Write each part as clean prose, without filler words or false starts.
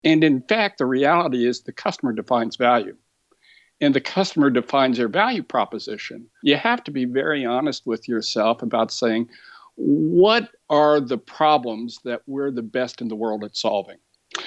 And in fact, the reality is the customer defines value. And the customer defines their value proposition. You have to be very honest with yourself about saying, what are the problems that we're the best in the world at solving?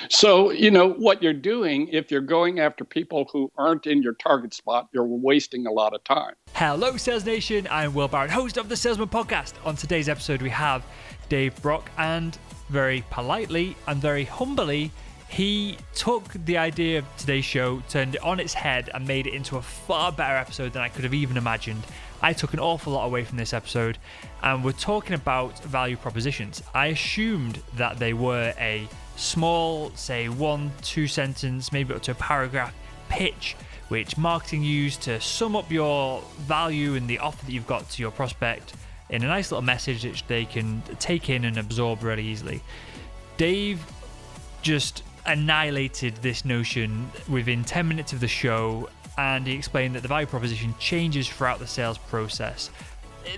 So, what you're doing, if you're going after people who aren't in your target spot, you're wasting a lot of time. Hello, Sales Nation. I'm Will Barron, host of the Salesman Podcast. On today's episode, we have Dave Brock, and very politely and very humbly, he took the idea of today's show, turned it on its head, and made it into a far better episode than I could have even imagined. I took an awful lot away from this episode, and we're talking about value propositions. I assumed that they were a small, say 1-2 sentence, maybe up to a paragraph pitch, which marketing use to sum up your value and the offer that you've got to your prospect in a nice little message which they can take in and absorb really easily. Dave just annihilated this notion within 10 minutes of the show, and he explained that the value proposition changes throughout the sales process.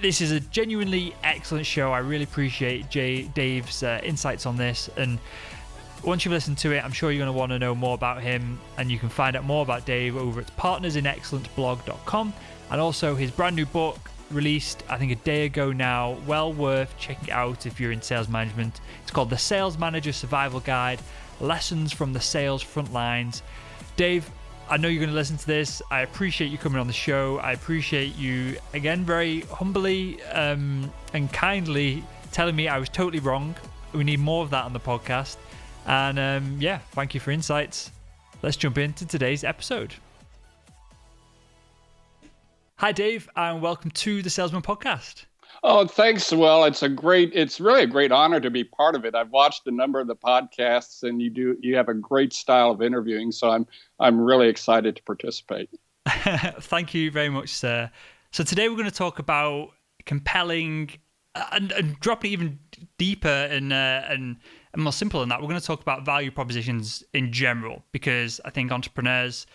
This is a genuinely excellent show. I really appreciate Dave's insights on this, and once you've listened to it, I'm sure you're going to want to know more about him, and you can find out more about Dave over at partnersinexcellence.blog.com, and also his brand new book released I think a day ago now, well worth checking out if you're in sales management. It's called The Sales Manager Survival Guide, Lessons from the Sales Front Lines. Dave, I know you're going to listen to this. I appreciate you coming on the show. I appreciate you, again, very humbly and kindly telling me I was totally wrong. We need more of that on the podcast. And thank you for insights. Let's jump into today's episode. Hi, Dave, and welcome to the Salesman Podcast. Oh, thanks. Well, it's really a great honor to be part of it. I've watched a number of the podcasts, and you have a great style of interviewing, so I'm really excited to participate. Thank you very much, sir. So today we're going to talk about compelling and dropping even deeper and more simple than that. We're going to talk about value propositions in general, because I think entrepreneurs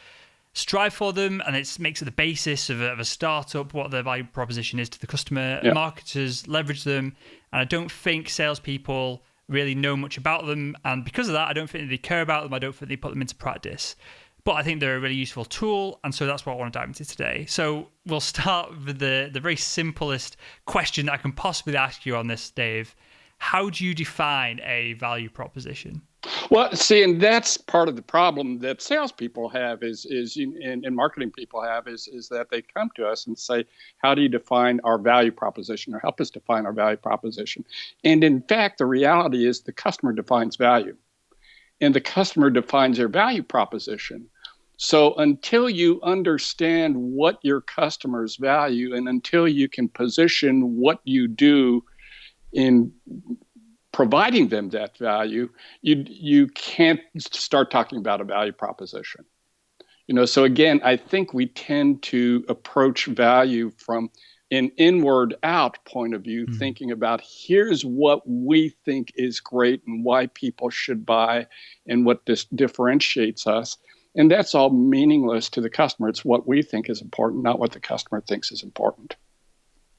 strive for them, and it makes it the basis of a startup, what the value proposition is to the customer. Yeah. Marketers leverage them, and I don't think salespeople really know much about them, and because of that, I don't think they care about them. I don't think they put them into practice, but I think they're a really useful tool, and so that's what I want to dive into today. So we'll start with the very simplest question that I can possibly ask you on this, Dave. How do you define a value proposition? Well, see, and that's part of the problem that salespeople have and marketing people have is that they come to us and say, how do you define our value proposition, or help us define our value proposition? And in fact, the reality is the customer defines value, and the customer defines their value proposition. So until you understand what your customers value, and until you can position what you do in providing them that value, you can't start talking about a value proposition. So again, I think we tend to approach value from an inward out point of view, thinking about here's what we think is great and why people should buy and what this differentiates us. And that's all meaningless to the customer. It's what we think is important, not what the customer thinks is important.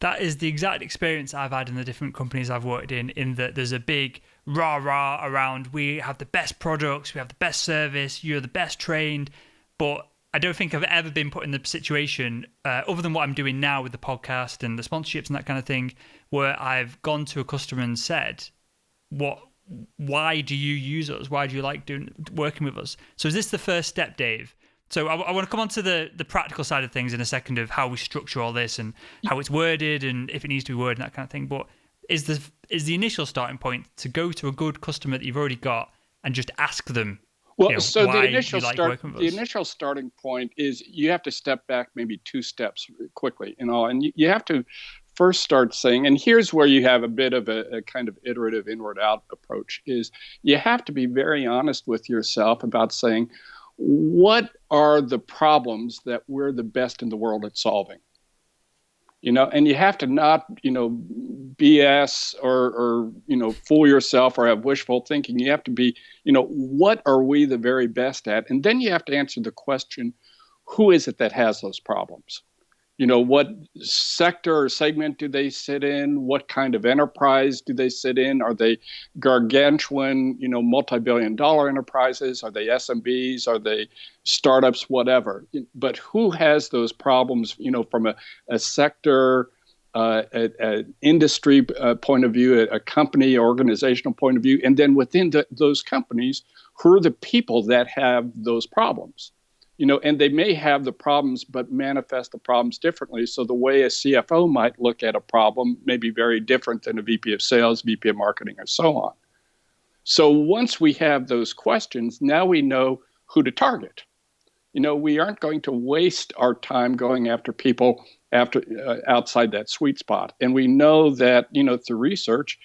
That is the exact experience I've had in the different companies I've worked in that there's a big rah-rah around, we have the best products, we have the best service, you're the best trained, but I don't think I've ever been put in the situation, other than what I'm doing now with the podcast and the sponsorships and that kind of thing, where I've gone to a customer and said, why do you use us? Why do you like working with us? So is this the first step, Dave? So I want to come on to the practical side of things in a second, of how we structure all this and how it's worded and if it needs to be worded and that kind of thing. But is the initial starting point to go to a good customer that you've already got and just ask them, so why the initial working with us? The initial starting point is you have to step back maybe 2 steps quickly, and you have to first start saying, and here's where you have a bit of a kind of iterative inward out approach, is you have to be very honest with yourself about saying, what are the problems that we're the best in the world at solving? And you have to not, BS or fool yourself or have wishful thinking. You have to be, what are we the very best at? And then you have to answer the question, who is it that has those problems? What sector or segment do they sit in? What kind of enterprise do they sit in? Are they gargantuan, multi-billion dollar enterprises? Are they SMBs? Are they startups? Whatever. But who has those problems, from a sector, an industry point of view, a company, organizational point of view? And then within those companies, who are the people that have those problems? And they may have the problems, but manifest the problems differently. So the way a CFO might look at a problem may be very different than a VP of sales, VP of marketing, or so on. So once we have those questions, now we know who to target. We aren't going to waste our time going after people outside that sweet spot. And we know that, through research,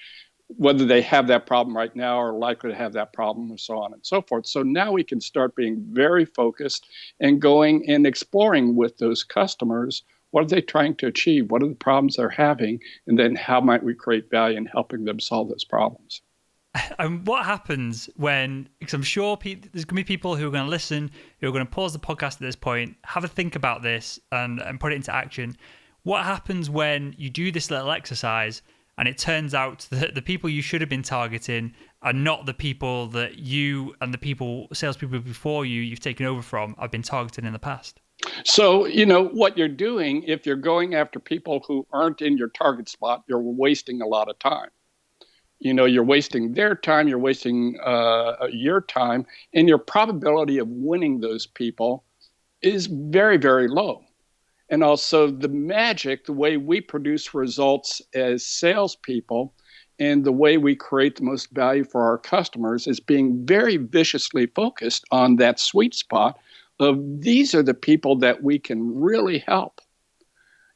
whether they have that problem right now or likely to have that problem and so on and so forth. So now we can start being very focused and going and exploring with those customers, what are they trying to achieve? What are the problems they're having? And then how might we create value in helping them solve those problems? And what happens when, because I'm sure there's going to be people who are going to listen, who are going to pause the podcast at this point, have a think about this and put it into action. What happens when you do this little exercise and it turns out that the people you should have been targeting are not the people that you and the salespeople before you've taken over from, have been targeted in the past? So, what you're doing, if you're going after people who aren't in your target spot, you're wasting a lot of time. You're wasting their time, you're wasting your time, and your probability of winning those people is very, very low. And also the magic, the way we produce results as salespeople and the way we create the most value for our customers is being very viciously focused on that sweet spot of these are the people that we can really help.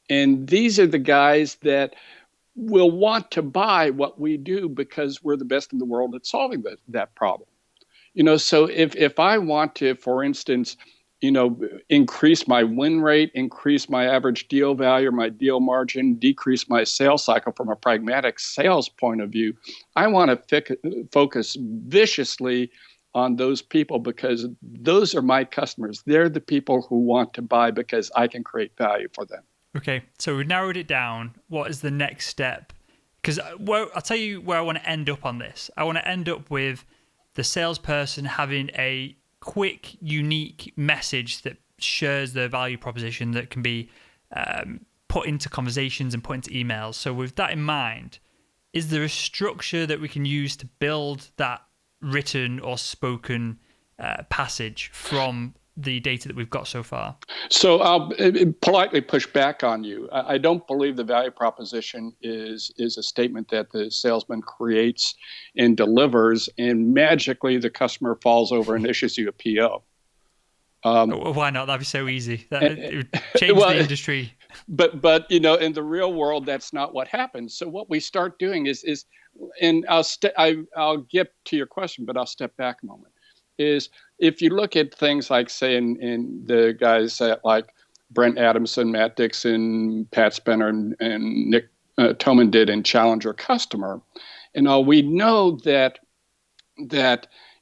And these are the guys that will want to buy what we do because we're the best in the world at solving that problem. So if I want to, for instance, increase my win rate, increase my average deal value, my deal margin, decrease my sales cycle from a pragmatic sales point of view, I want to focus viciously on those people because those are my customers. They're the people who want to buy because I can create value for them. Okay, so we've narrowed it down. What is the next step? Because I'll tell you where I want to end up on this. I want to end up with the salesperson having a quick, unique message that shares their value proposition that can be put into conversations and put into emails. So with that in mind, is there a structure that we can use to build that written or spoken passage from the data that we've got so far? So I'll politely push back on you. I don't believe the value proposition is a statement that the salesman creates and delivers, and magically the customer falls over and issues you a PO. Why not? That'd be so easy. It would change the industry. But in the real world, that's not what happens. So what we start doing is and I'll get to your question, but I'll step back a moment. Is if you look at things like, say, in the guys like Brent Adamson, Matt Dixon, Pat Spenter, and Nick Toman did in Challenger Customer, we know that in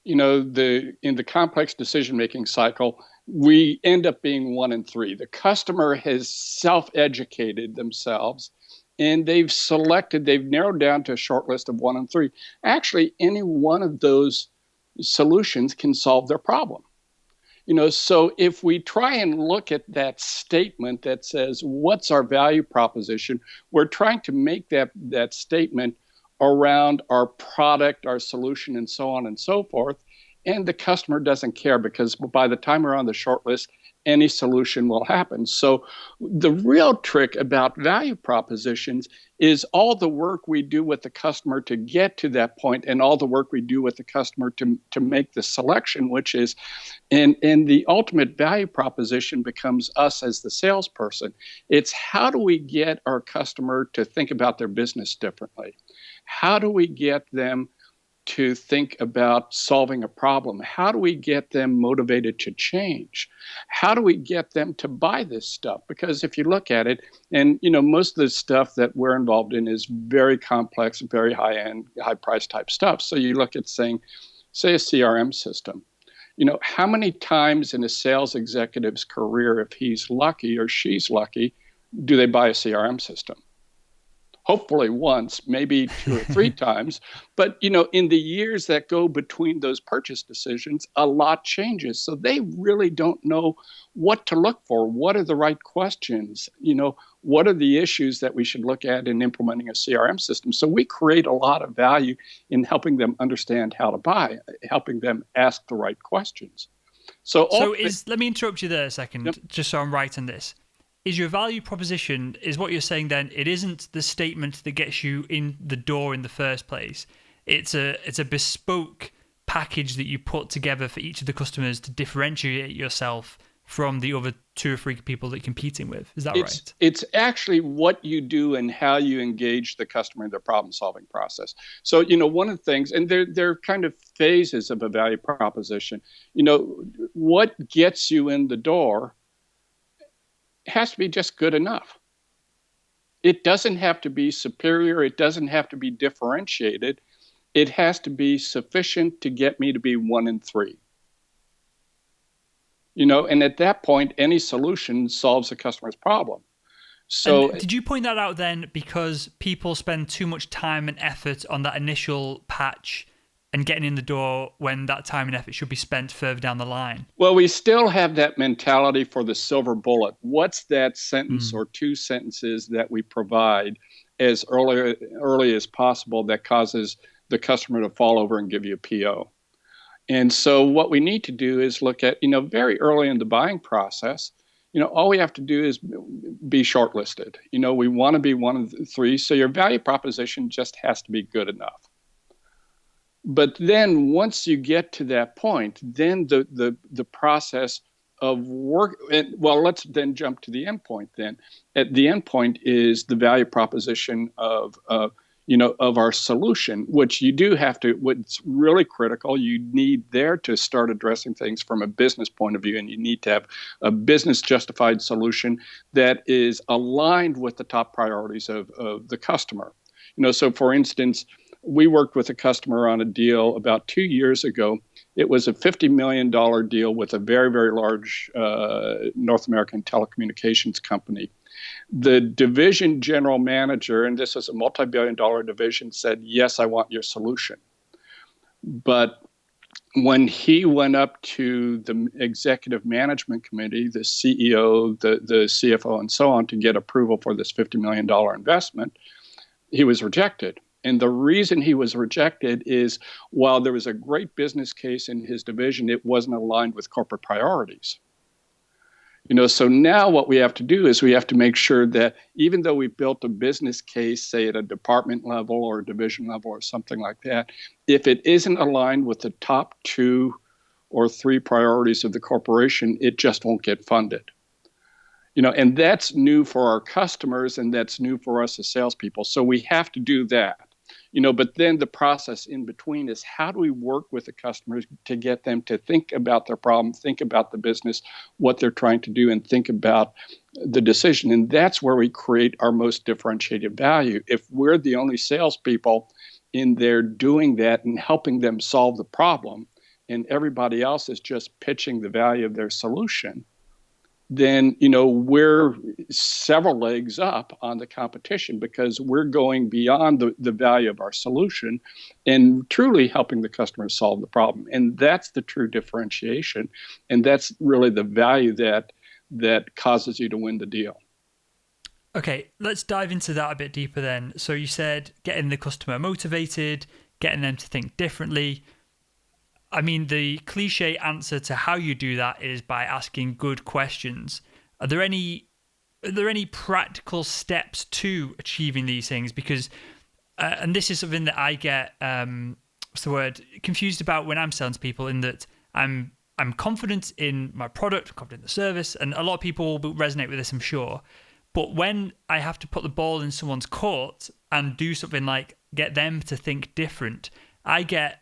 the complex decision-making cycle, we end up being 1 in 3. The customer has self-educated themselves, and they've narrowed down to a short list of 1 in 3. Actually, any one of those solutions can solve their problem. So if we try and look at that statement that says, what's our value proposition? We're trying to make that statement around our product, our solution, and so on and so forth. And the customer doesn't care because by the time we're on the short list, any solution will happen. So the real trick about value propositions is all the work we do with the customer to get to that point and all the work we do with the customer to make the selection, which is, and the ultimate value proposition becomes us as the salesperson. It's how do we get our customer to think about their business differently? How do we get them to think about solving a problem? How do we get them motivated to change? How do we get them to buy this stuff? Because if you look at it, and most of the stuff that we're involved in is very complex, very high-end, high-price type stuff. So you look at say a CRM system. How many times in a sales executive's career, if he's lucky or she's lucky, do they buy a CRM system? Hopefully once, maybe 2 or 3 times. But, in the years that go between those purchase decisions, a lot changes. So they really don't know what to look for. What are the right questions? What are the issues that we should look at in implementing a CRM system? So we create a lot of value in helping them understand how to buy, helping them ask the right questions. So let me interrupt you there a second, Yep. just so I'm right on this. Is your value proposition, is what you're saying then, it isn't the statement that gets you in the door in the first place. It's a bespoke package that you put together for each of the customers to differentiate yourself from the other 2 or 3 people that you're competing with. Is that right? It's actually what you do and how you engage the customer in their problem-solving process. So, one of the things, and they're kind of phases of a value proposition. What gets you in the door has to be just good enough. It doesn't have to be superior. It doesn't have to be differentiated. It has to be sufficient to get me to be 1 in 3. And at that point, any solution solves the customer's problem. So, and did you point that out then because people spend too much time and effort on that initial patch and getting in the door when that time and effort should be spent further down the line? Well, we still have that mentality for the silver bullet. What's that sentence or 2 sentences that we provide as early as possible that causes the customer to fall over and give you a PO? And so what we need to do is look at, very early in the buying process, all we have to do is be shortlisted. We want to be 1 of the 3. So your value proposition just has to be good enough. But then once you get to that point, then the process of work, well, let's then jump to the end point then. At the end point is the value proposition of our solution, which you do have to, what's really critical, you need there to start addressing things from a business point of view, and you need to have a business justified solution that is aligned with the top priorities of the customer. So for instance, we worked with a customer on a deal about 2 years ago. It was a $50 million deal with a very, very large North American telecommunications company. The division general manager, and this is a multi-billion-dollar division, said, "Yes, I want your solution." But when he went up to the executive management committee, the CEO, the CFO, and so on, to get approval for this $50 million investment, he was rejected. And the reason he was rejected is, while there was a great business case in his division, it wasn't aligned with corporate priorities. So now what we have to do is we have to make sure that even though we built a business case, say at a department level or a division level or something like that, if it isn't aligned with the top 2 or 3 priorities of the corporation, it just won't get funded. And that's new for our customers, and that's new for us as salespeople. So we have to do that. But then the process in between is, how do we work with the customers to get them to think about their problem, think about the business, what they're trying to do, and think about the decision. And that's where we create our most differentiated value. If we're the only salespeople in there doing that and helping them solve the problem, and everybody else is just pitching the value of their solution, then we're several legs up on the competition, because we're going beyond the value of our solution and truly helping the customer solve the problem. And that's the true differentiation, and that's really the value that causes you to win the deal. Okay, let's dive into that a bit deeper then. So you said getting the customer motivated, getting them to think differently. I mean, the cliche answer to how you do that is by asking good questions. Are there any practical steps to achieving these things? Because, and this is something that I get, confused about when I'm selling to people, in that I'm confident in my product, I'm confident in the service, and a lot of people will resonate with this, I'm sure. But when I have to put the ball in someone's court and do something like get them to think different, I get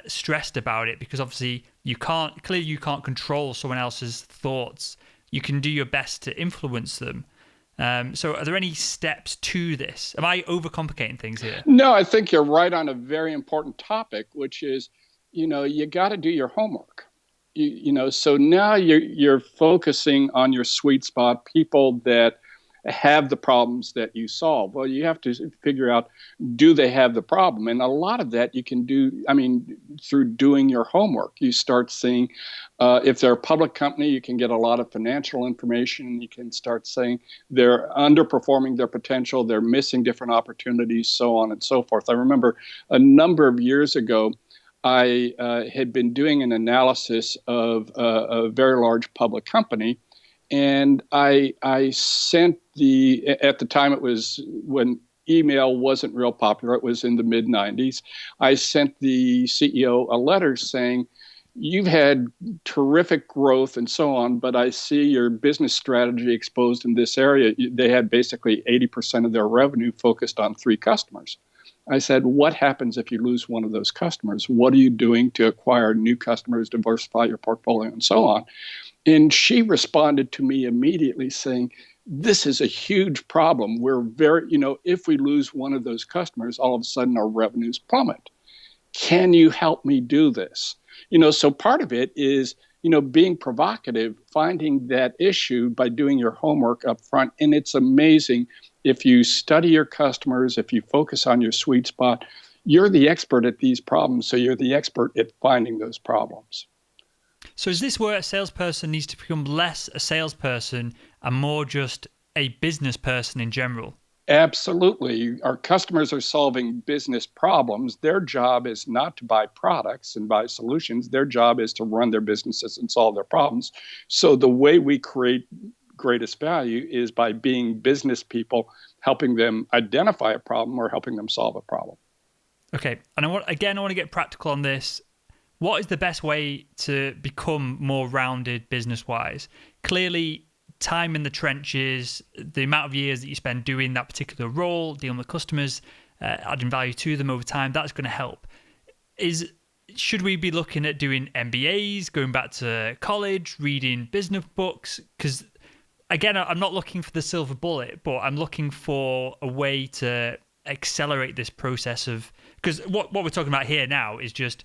stressed about it, because obviously you can't control someone else's thoughts. You can do your best to influence them. So are there any steps to this? Am I overcomplicating things here? No, I think you're right on a very important topic, which is, you got to do your homework. So now you're focusing on your sweet spot, people that have the problems that you solve? Well, you have to figure out, do they have the problem? And a lot of that you can do, through doing your homework. You start seeing, if they're a public company, you can get a lot of financial information. You can start saying they're underperforming their potential, they're missing different opportunities, so on and so forth. I remember a number of years ago, I had been doing an analysis of a very large public company, and I sent at the time it was when email wasn't real popular, it was in the mid 90s. I sent the CEO a letter saying, you've had terrific growth and so on, but I see your business strategy exposed in this area. They had basically 80% of their revenue focused on 3 customers. I said, what happens if you lose one of those customers? What are you doing to acquire new customers, diversify your portfolio, and so on? And she responded to me immediately saying, this is a huge problem. We're if we lose one of those customers, all of a sudden our revenues plummet. Can you help me do this? So part of it is, being provocative, finding that issue by doing your homework up front. And it's amazing, if you study your customers, if you focus on your sweet spot, you're the expert at these problems. So you're the expert at finding those problems. So is this where a salesperson needs to become less a salesperson and more just a business person in general? Absolutely. Our customers are solving business problems. Their job is not to buy products and buy solutions. Their job is to run their businesses and solve their problems. So the way we create greatest value is by being business people, helping them identify a problem or helping them solve a problem. Okay. And I want to get practical on this. What is the best way to become more rounded business-wise? Clearly, time in the trenches, the amount of years that you spend doing that particular role, dealing with customers, adding value to them over time, that's going to help. Should we be looking at doing MBAs, going back to college, reading business books? Because again, I'm not looking for the silver bullet, but I'm looking for a way to accelerate this process of, because what we're talking about here now is just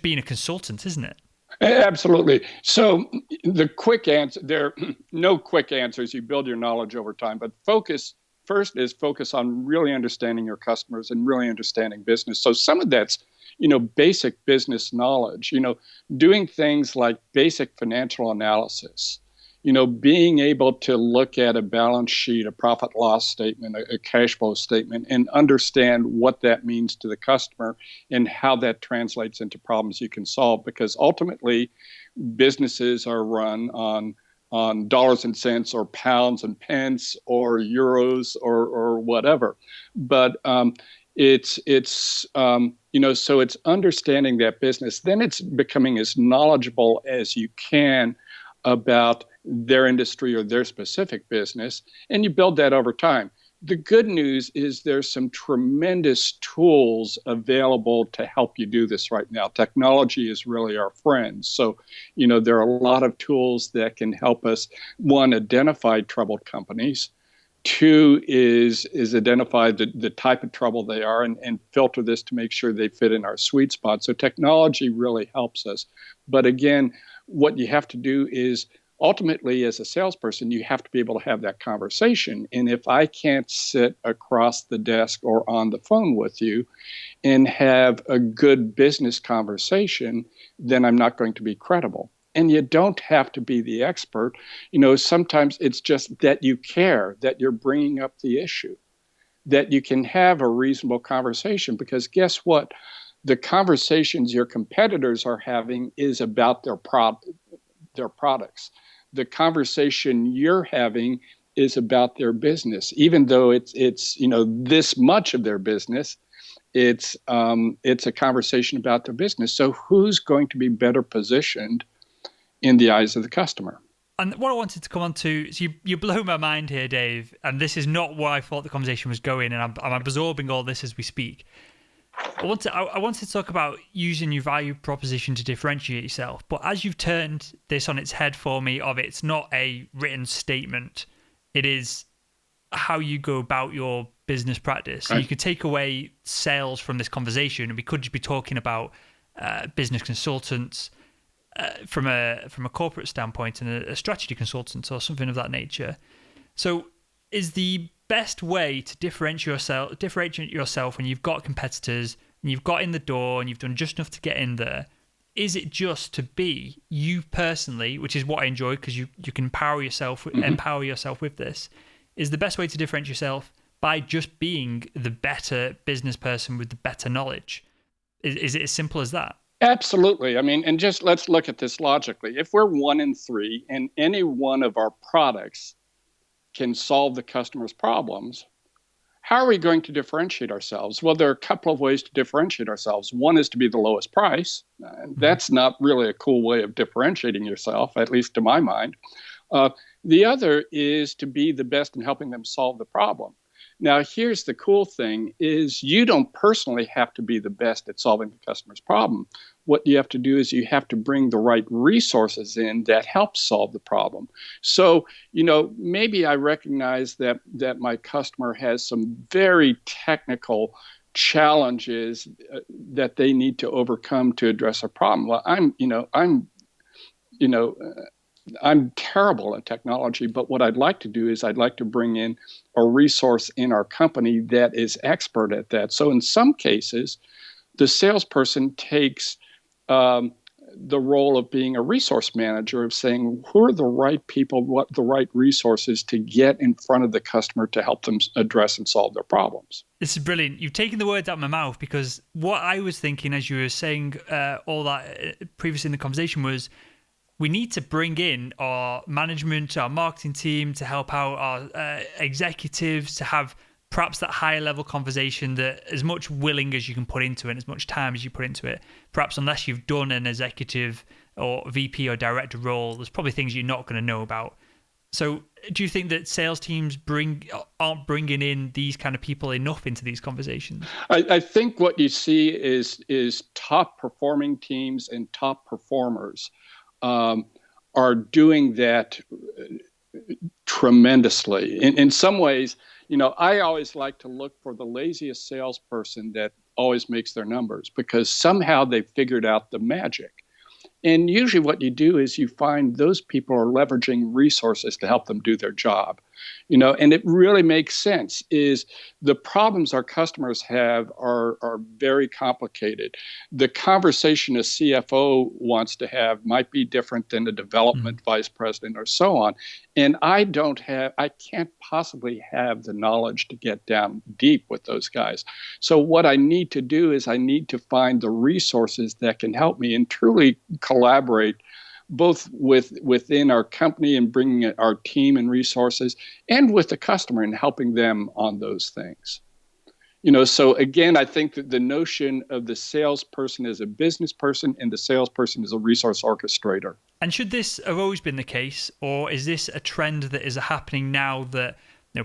being a consultant, isn't it? Absolutely. So the quick answer, there are no quick answers. You build your knowledge over time, but focus on really understanding your customers and really understanding business. So some of that's, basic business knowledge, doing things like basic financial analysis, being able to look at a balance sheet, a profit loss statement, a cash flow statement, and understand what that means to the customer and how that translates into problems you can solve. Because ultimately, businesses are run on dollars and cents or pounds and pence or euros or whatever. But so it's understanding that business. Then it's becoming as knowledgeable as you can about their industry or their specific business, and you build that over time. The good news is there's some tremendous tools available to help you do this right now. Technology is really our friend. So, there are a lot of tools that can help us, one, identify troubled companies. 2 is identify the type of trouble they are and filter this to make sure they fit in our sweet spot. So technology really helps us. But again, what you have to do is, ultimately, as a salesperson, you have to be able to have that conversation. And if I can't sit across the desk or on the phone with you and have a good business conversation, then I'm not going to be credible. And you don't have to be the expert. Sometimes it's just that you care, that you're bringing up the issue, that you can have a reasonable conversation. Because guess what? The conversations your competitors are having is about their products. The conversation you're having is about their business, even though it's this much of their business. It's a conversation about their business. So who's going to be better positioned in the eyes of the customer? And what I wanted to come on to, so you blow my mind here, Dave, and this is not where I thought the conversation was going, and I'm absorbing all this as we speak. I wanted to talk about using your value proposition to differentiate yourself, but as you've turned this on its head for me, it's not a written statement, it is how you go about your business practice. So you could take away sales from this conversation, and we could just be talking about business consultants from a corporate standpoint and a strategy consultant or something of that nature. So is the best way to differentiate yourself when you've got competitors and you've got in the door and you've done just enough to get in there? Is it just to be you personally, which is what I enjoy because you can empower yourself with this? Is the best way to differentiate yourself by just being the better business person with the better knowledge? Is it as simple as that? Absolutely. I mean, and just let's look at this logically. If we're 1 in 3 and any one of our products can solve the customer's problems, how are we going to differentiate ourselves? Well, there are a couple of ways to differentiate ourselves. One is to be the lowest price. That's not really a cool way of differentiating yourself, at least to my mind. The other is to be the best in helping them solve the problem. Now, here's the cool thing is you don't personally have to be the best at solving the customer's problem. What you have to do is you have to bring the right resources in that help solve the problem. So, maybe I recognize that my customer has some very technical challenges that they need to overcome to address a problem. Well, I'm terrible at technology, but what I'd like to do is I'd like to bring in a resource in our company that is expert at that. So in some cases, the salesperson takes the role of being a resource manager, of saying who are the right people, what the right resources to get in front of the customer to help them address and solve their problems. This is brilliant. You've taken the words out of my mouth, because what I was thinking as you were saying all that previously in the conversation was, we need to bring in our management, our marketing team to help out our executives to have perhaps that higher level conversation that as much willing as you can put into it, as much time as you put into it, perhaps unless you've done an executive or VP or director role, there's probably things you're not going to know about. So do you think that sales teams aren't bringing in these kind of people enough into these conversations? I think what you see is top performing teams and top performers are doing that tremendously. In some ways, I always like to look for the laziest salesperson that always makes their numbers, because somehow they've figured out the magic. And usually what you do is you find those people are leveraging resources to help them do their job. And it really makes sense. Is the problems our customers have are very complicated. The conversation a CFO wants to have might be different than a development vice president or so on. And I can't possibly have the knowledge to get down deep with those guys. So what I need to do is I need to find the resources that can help me and truly collaborate both within our company and bringing our team and resources, and with the customer and helping them on those things. So again, I think that the notion of the salesperson as a business person and the salesperson as a resource orchestrator. And should this have always been the case, or is this a trend that is happening now that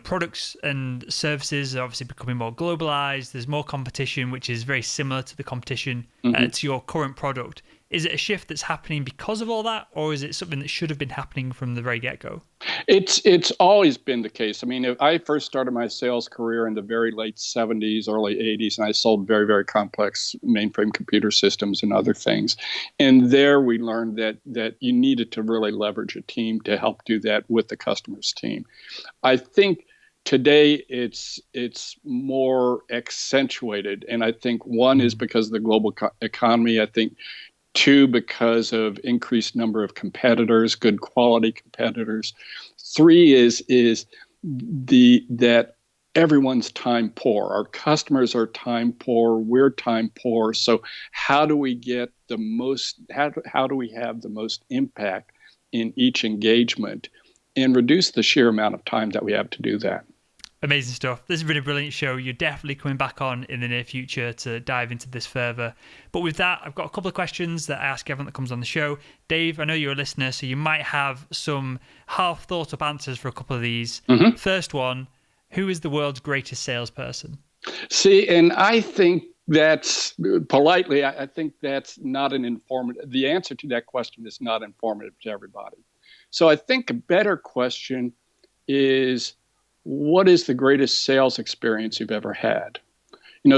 products and services are obviously becoming more globalized? There's more competition, which is very similar to the competition to your current product. Is it a shift that's happening because of all that, or is it something that should have been happening from the very get-go? It's always been the case. I mean, if I first started my sales career in the very late 70s, early 80s, and I sold very, very complex mainframe computer systems and other things. And there we learned that you needed to really leverage a team to help do that with the customer's team. I think today it's more accentuated. And I think one is because of the global economy. I think two, because of increased number of competitors, good quality competitors. Three is that everyone's time poor. Our customers are time poor. We're time poor. So how do we get the most? How do we have the most impact in each engagement, and reduce the sheer amount of time that we have to do that? Amazing stuff. This has been a brilliant show. You're definitely coming back on in the near future to dive into this further. But with that, I've got a couple of questions that I ask everyone that comes on the show. Dave, I know you're a listener, so you might have some half thought up answers for a couple of these. First one, who is the world's greatest salesperson? See, and I think that's politely, I think that's not an informative. The answer to that question is not informative to everybody. So I think a better question is, what is the greatest sales experience you've ever had?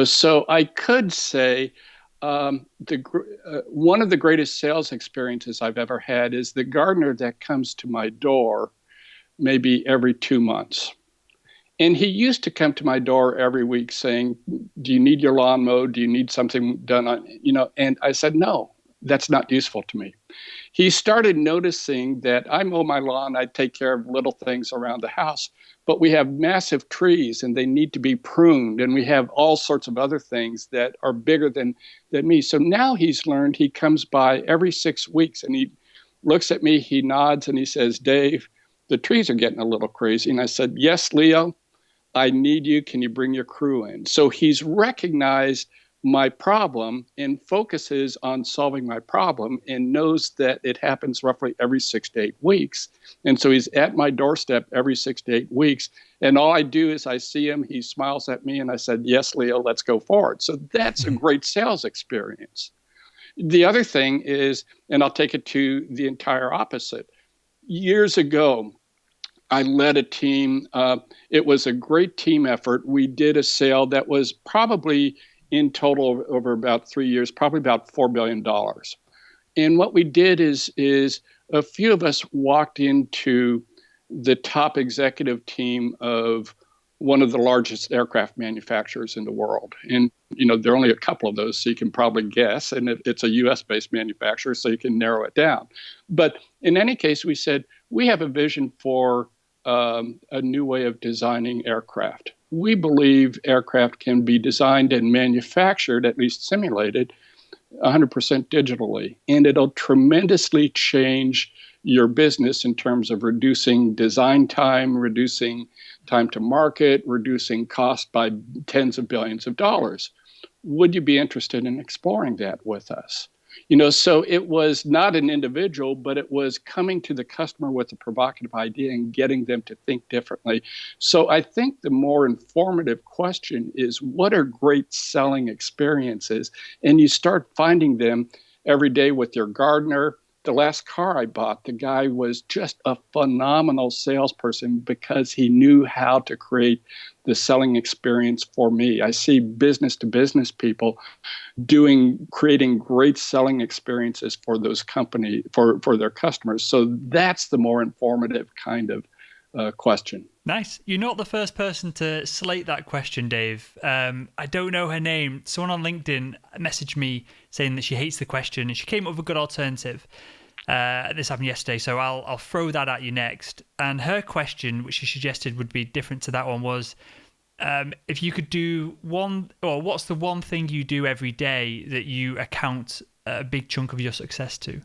So I could say one of the greatest sales experiences I've ever had is the gardener that comes to my door maybe every 2 months. And he used to come to my door every week saying, do you need your lawn mowed? Do you need something done on, and I said, no, that's not useful to me. He started noticing that I mow my lawn, I take care of little things around the house, but we have massive trees and they need to be pruned, and we have all sorts of other things that are bigger than me. So now he's learned, he comes by every 6 weeks and he looks at me, he nods and he says, Dave, the trees are getting a little crazy. And I said, yes, Leo, I need you. Can you bring your crew in? So he's recognized my problem and focuses on solving my problem and knows that it happens roughly every 6 to 8 weeks. And so he's at my doorstep every 6 to 8 weeks. And all I do is I see him, he smiles at me, and I said, yes, Leo, let's go forward. So that's a great sales experience. The other thing is, and I'll take it to the entire opposite. Years ago, I led a team. It was a great team effort. We did a sale that was probably in total over about 3 years, probably about $4 billion. And what we did is a few of us walked into the top executive team of one of the largest aircraft manufacturers in the world. And, there are only a couple of those, so you can probably guess. And it's a US-based manufacturer, so you can narrow it down. But in any case, we said, we have a vision for a new way of designing aircraft. We believe aircraft can be designed and manufactured, at least simulated, 100% digitally. And it'll tremendously change your business in terms of reducing design time, reducing time to market, reducing cost by tens of billions of dollars. Would you be interested in exploring that with us? So it was not an individual, but it was coming to the customer with a provocative idea and getting them to think differently. So I think the more informative question is, what are great selling experiences? And you start finding them every day with your gardener. The last car I bought, the guy was just a phenomenal salesperson because he knew how to create the selling experience for me. I see business to business people creating great selling experiences for those company, for their customers. So that's the more informative kind of question. Nice. You're not the first person to slate that question, Dave. I don't know her name. Someone on LinkedIn messaged me saying that she hates the question, and she came up with a good alternative. This happened yesterday, so I'll throw that at you next. And her question, which she suggested would be different to that one, was if you could do what's the one thing you do every day that you account a big chunk of your success to?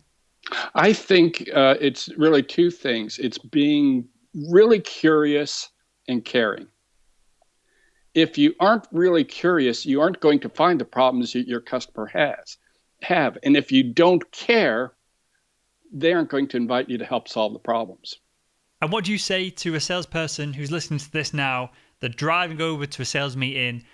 I think it's really two things. It's being really curious and caring. If you aren't really curious, you aren't going to find the problems that your customer have. And if you don't care, they aren't going to invite you to help solve the problems. And what do you say to a salesperson who's listening to this now? They're driving over to a sales meeting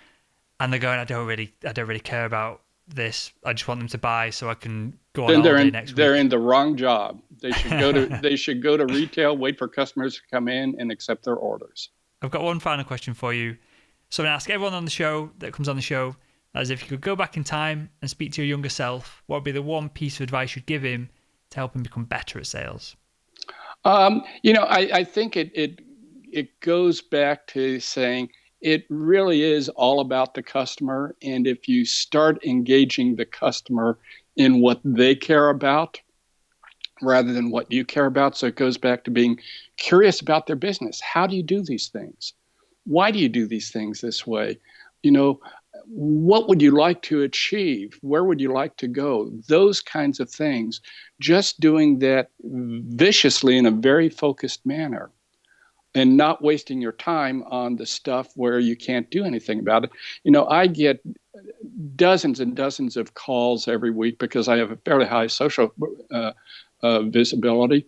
and they're going, I don't really care about this. I just want them to buy so I can go on holiday next week. They're in the wrong job. They should go to retail, wait for customers to come in and accept their orders. I've got one final question for you. So I'm going to ask everyone on the show that comes on the show, as if you could go back in time and speak to your younger self, what would be the one piece of advice you'd give him to help him become better at sales? I think it goes back to saying it really is all about the customer. And if you start engaging the customer in what they care about rather than what you care about, so it goes back to being curious about their business. How do you do these things? Why do you do these things this way? What would you like to achieve? Where would you like to go? Those kinds of things. Just doing that viciously in a very focused manner and not wasting your time on the stuff where you can't do anything about it. I get dozens and dozens of calls every week because I have a fairly high social visibility.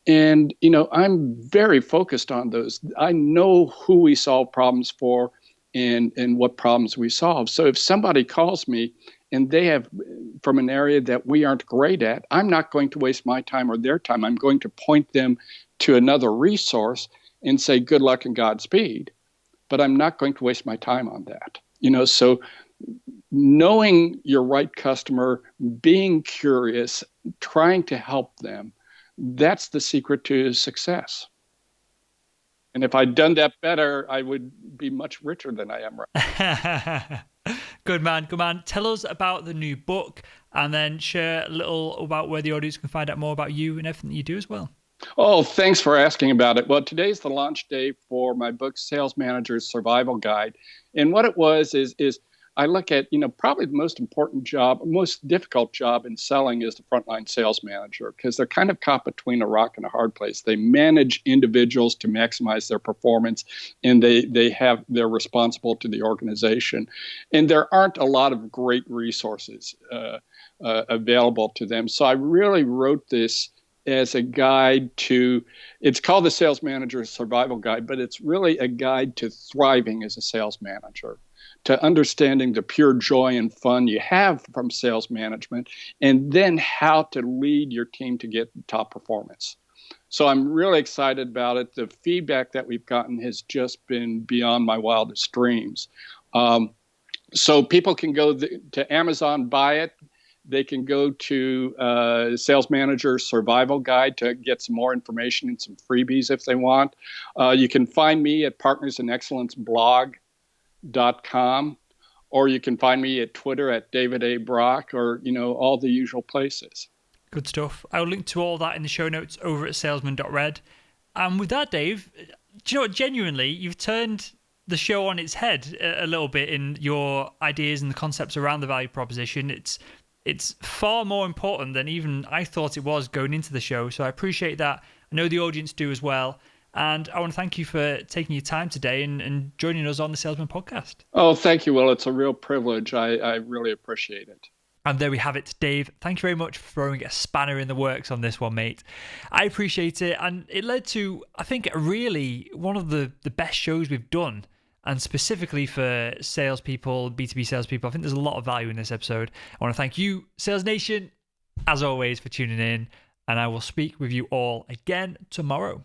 And, I'm very focused on those. I know who we solve problems for and what problems we solve. So if somebody calls me and they have from an area that we aren't great at, I'm not going to waste my time or their time. I'm going to point them to another resource and say, good luck and Godspeed. But I'm not going to waste my time on that. So knowing your right customer, being curious, trying to help them, that's the secret to success. And if I'd done that better, I would be much richer than I am right. Good man, good man. Tell us about the new book and then share a little about where the audience can find out more about you and everything that you do as well. Oh, thanks for asking about it. Well, today's the launch day for my book, Sales Manager's Survival Guide. And what it was is I look at, probably the most important job, most difficult job in selling is the frontline sales manager, because they're kind of caught between a rock and a hard place. They manage individuals to maximize their performance, and they're responsible to the organization. And there aren't a lot of great resources available to them. So I really wrote this as a guide to, it's called the Sales Manager's Survival Guide, but it's really a guide to thriving as a sales manager, to understanding the pure joy and fun you have from sales management, and then how to lead your team to get top performance. So I'm really excited about it. The feedback that we've gotten has just been beyond my wildest dreams. So people can go to Amazon, buy it. They can go to Sales Manager Survival Guide to get some more information and some freebies if they want. You can find me at partnersinexcellenceblog.com, or you can find me at Twitter at David A. Brock, or, all the usual places. Good stuff. I'll link to all that in the show notes over at salesman.red. And with that, Dave, do you know what? Genuinely, you've turned the show on its head a little bit in your ideas and the concepts around the value proposition. It's far more important than even I thought it was going into the show. So I appreciate that. I know the audience do as well. And I want to thank you for taking your time today and joining us on the Salesman Podcast. Oh, thank you, Will. It's a real privilege. I really appreciate it. And there we have it, Dave. Thank you very much for throwing a spanner in the works on this one, mate. I appreciate it. And it led to, I think, really one of the best shows we've done. And specifically for salespeople, B2B salespeople, I think there's a lot of value in this episode. I want to thank you, Sales Nation, as always, for tuning in. And I will speak with you all again tomorrow.